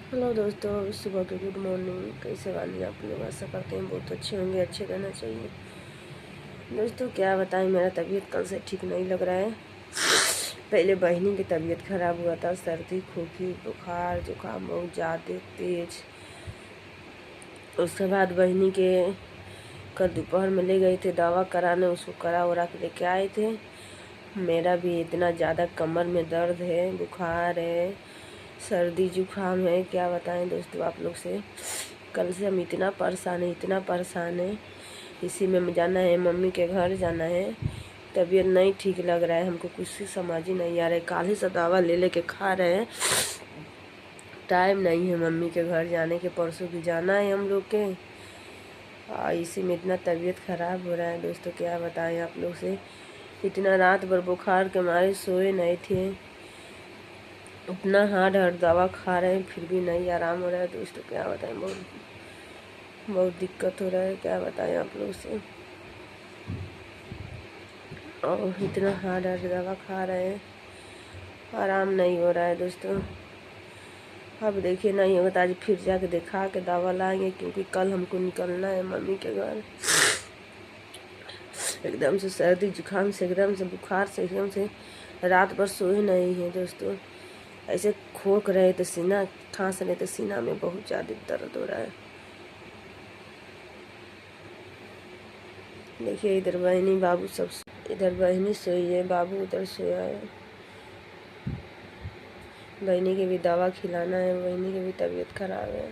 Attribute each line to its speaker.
Speaker 1: Hello दोस्तों, सुबह के गुड मॉर्निंग। कैसे वाली आप लोग? आशा करते हैं बहुत अच्छे होंगे, अच्छे रहना चाहिए। दोस्तों क्या बताएं, मेरा तबीयत कल से ठीक नहीं लग रहा है। पहले बहनी की तबीयत खराब हुआ था, सर्दी खोखी बुखार जुकाम बहुत ज़्यादा तेज। उसके बाद बहनी के कल दोपहर में ले गए थे दवा कराने, उसको करा वरा के लेके आए थे। मेरा भी इतना ज़्यादा कमर में दर्द है, बुखार है, सर्दी जुकाम है, क्या बताएं दोस्तों आप लोग से। कल से हम इतना परेशान है, इतना परेशान है। इसी में जाना है, मम्मी के घर जाना है। तबीयत नहीं ठीक लग रहा है हमको, कुछ से समझ ही नहीं आ रहा है। काल ही से दवा ले लेके खा रहे हैं, टाइम नहीं है मम्मी के घर जाने के। परसों भी जाना है हम लोग के। इसी में इतना तबीयत ख़राब हो रहा है दोस्तों, क्या बताएं आप लोग से। इतना रात भर बुखार के मारे सोए नहीं थे, इतना हार्ड हार्ड दवा खा रहे हैं फिर भी नहीं आराम हो रहा है दोस्तों, क्या बताएं। बहुत बहुत दिक्कत हो रहा है, क्या बताएं आप लोग से। और इतना हार्ड हार्ड दवा खा रहे हैं, आराम नहीं हो रहा है दोस्तों। अब देखिए नहीं होगा तो आज फिर जाके दिखा के दवा लाएंगे, क्योंकि कल हमको निकलना है मम्मी के घर। एकदम से सर्दी जुकाम से, एकदम से बुखार से, एकदम से रात भर सोए नहीं है दोस्तों। ऐसे खोक रहे तो सीना, खांस रहे तो सीना में बहुत ज़्यादा दर्द हो रहा है। देखिए इधर बहनी बाबू सब, इधर बहनी सोई है, बाबू उधर सोया है। बहनी की भी दवा खिलाना है, बहनी की भी तबीयत खराब है।